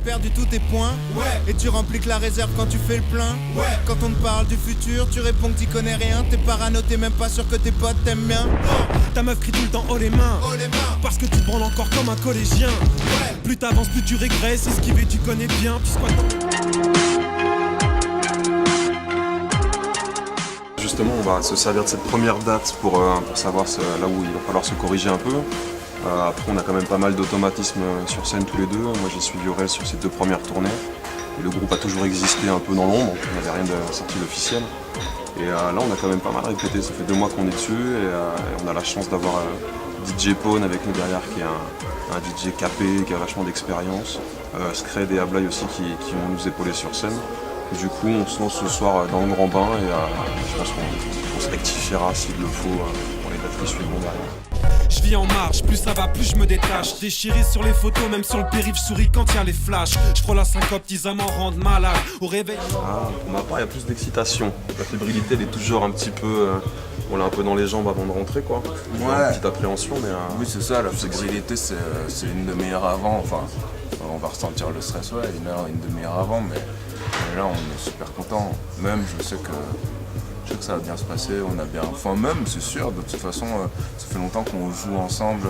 perdu tous tes points. Et tu remplis que la réserve quand tu fais le plein. Quand on te parle du futur, tu réponds que t'y connais rien. T'es parano, t'es même pas sûr que tes potes t'aiment bien. Ta meuf crie tout le temps haut les mains, parce que tu te branles encore comme un collégien. Plus t'avances, plus tu régresses. Esquiver, tu connais bien. Tu squattes. Justement, on va se servir de cette première date pour savoir là où il va falloir se corriger un peu. Après, on a quand même pas mal d'automatismes sur scène tous les deux. Moi, j'ai suivi Aurel sur ses 2 premières tournées. Et le groupe a toujours existé un peu dans l'ombre, on n'avait rien de sorti d'officiel. Et là, on a quand même pas mal répété. Ça fait 2 mois qu'on est dessus et on a la chance d'avoir DJ Pone avec nous derrière, qui est un DJ capé, qui a vachement d'expérience. Scred et Ablay aussi qui vont nous épauler sur scène. Du coup, on se lance ce soir dans le grand bain et je pense qu'on se rectifiera s'il le faut pour les dates qui suivront derrière. Je vis en marche, plus ça va, plus je me détache. Déchiré sur les photos, même sur le périph', souris quand y a les flashs. Je prends la syncope, ils m'en rendent malade. Au réveil. Pour ma part, il y a plus d'excitation. La fébrilité, elle est toujours un petit peu. On l'a un peu dans les jambes avant de rentrer, quoi. Une petite appréhension, mais. Oui, c'est ça, la fébrilité, c'est une demi-heure avant. Enfin, on va ressentir le stress, une demi-heure avant, mais là, on est super content. Même, je sais que ça va bien se passer, on a bien. Enfin, même, c'est sûr, de toute façon, ça fait longtemps qu'on joue ensemble.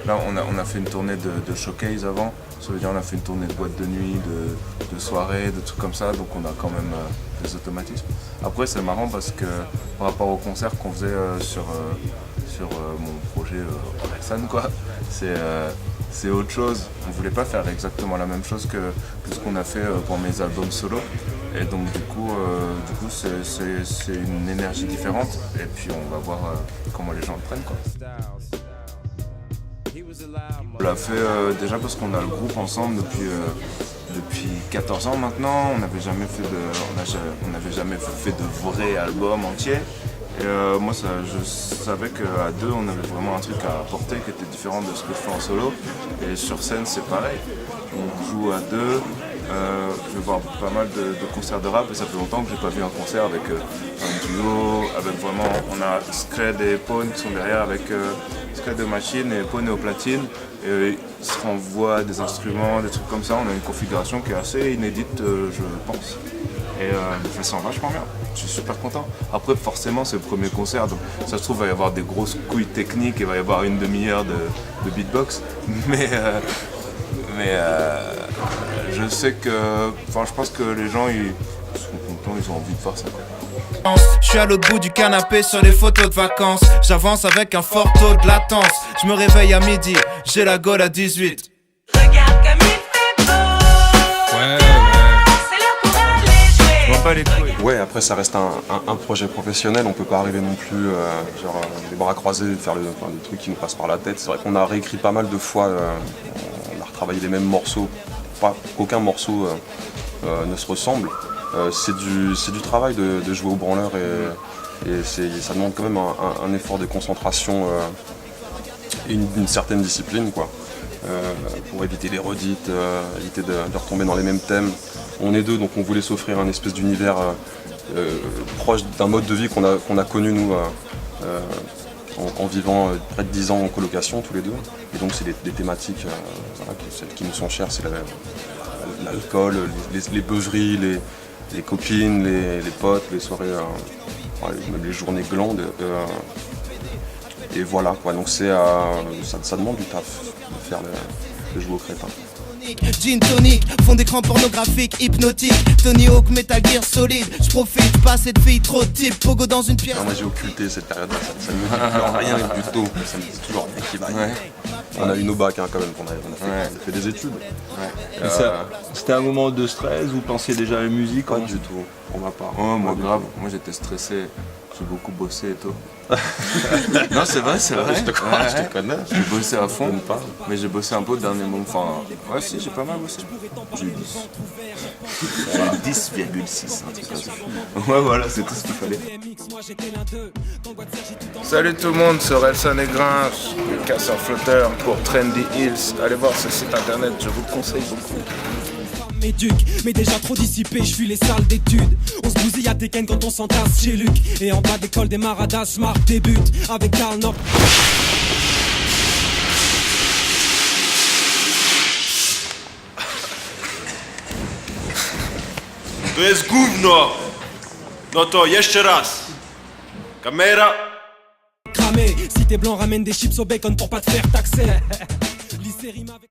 Là, on a fait une tournée de showcase avant. Ça veut dire on a fait une tournée de boîte de nuit, de soirée, de trucs comme ça. Donc, on a quand même des automatismes. Après, c'est marrant parce que par rapport au concert qu'on faisait sur mon projet Orelsan, quoi, c'est autre chose. On voulait pas faire exactement la même chose que ce qu'on a fait pour mes albums solo. Et donc du coup c'est une énergie différente. Et puis on va voir comment les gens le prennent, quoi. On l'a fait déjà parce qu'on a le groupe ensemble depuis 14 ans maintenant. On n'avait jamais fait de vrai album entier. Et moi, je savais qu'à 2, on avait vraiment un truc à apporter qui était différent de ce que je fais en solo. Et sur scène, c'est pareil. On joue à 2. Je vais voir pas mal de concerts de rap et ça fait longtemps que j'ai pas vu un concert avec un duo, avec vraiment. On a Scred et Pone qui sont derrière avec Scred de machine et Pone au platine. Et ils se renvoient des instruments, des trucs comme ça. On a une configuration qui est assez inédite, je pense. Et je sens vachement bien, je suis super content. Après forcément c'est le premier concert, donc ça se trouve il va y avoir des grosses couilles techniques, il va y avoir une demi-heure de beatbox. Mais je sais que, je pense que les gens ils sont contents, ils ont envie de faire ça, quoi. Je suis à l'autre bout du canapé sur des photos de vacances. J'avance avec un fort taux de latence. Je me réveille à midi, j'ai la gaule à 18. Regarde comme il fait beau. Ouais. Ouais, après ça reste un projet professionnel, on peut pas arriver non plus les bras croisés, faire des trucs qui nous passent par la tête. C'est vrai qu'on a réécrit pas mal de fois, on a retravaillé les mêmes morceaux, aucun morceau ne se ressemble. C'est du travail de jouer au branleur et ça demande quand même un effort de concentration et une certaine discipline, quoi. Pour éviter les redites, éviter de retomber dans les mêmes thèmes. On est 2, donc on voulait s'offrir un espèce d'univers proche d'un mode de vie qu'on a connu nous en vivant près de 10 ans en colocation tous les 2. Et donc c'est des thématiques, celles qui nous sont chères, c'est l'alcool, les beuveries, les copines, les potes, les soirées, même les journées glandes. Et voilà, quoi. Donc ça demande du taf de faire le jouer au crétin. Gin tonic, fond d'écran pornographique, hypnotique. Tony Hawk, Metal Gear solide. J'profite, pas cette fille trop type. Pogo dans une pièce. Non, moi j'ai occulté cette période-là, ça ne me dit toujours rien du tout. Ça me dit toujours rien qui va. Ouais. On a eu nos bacs, quand même, on a fait des études. Ouais. C'était un moment de stress, vous pensiez déjà à la musique? Pas du tout, pour ma part. Oh, moi grave, moi j'étais stressé, j'ai beaucoup bossé et tout. Non, c'est vrai. Je te connais. J'ai bossé à fond, mais j'ai bossé un peu au dernier moment. Enfin, ouais, si, j'ai pas mal bossé. J'ai eu 10. 10,6, un truc comme ça. Ouais, voilà, c'est tout ce qu'il fallait. Salut tout le monde, c'est Orelsan et Grinch, le casseur flotteur pour Trendy Hills. Allez voir ce site internet, je vous le conseille beaucoup. Mais déjà trop dissipé, je fuis les salles d'études. On se bousille à Tekken quand on s'entasse chez Luc. Et en bas d'école des Maradas, Smart débute avec Karl Nop. To jest gówno! No to jeszcze raz. Kamera. Cramé, si t'es blanc ramène des chips au bacon pour pas te faire taxer. Lycée rime avec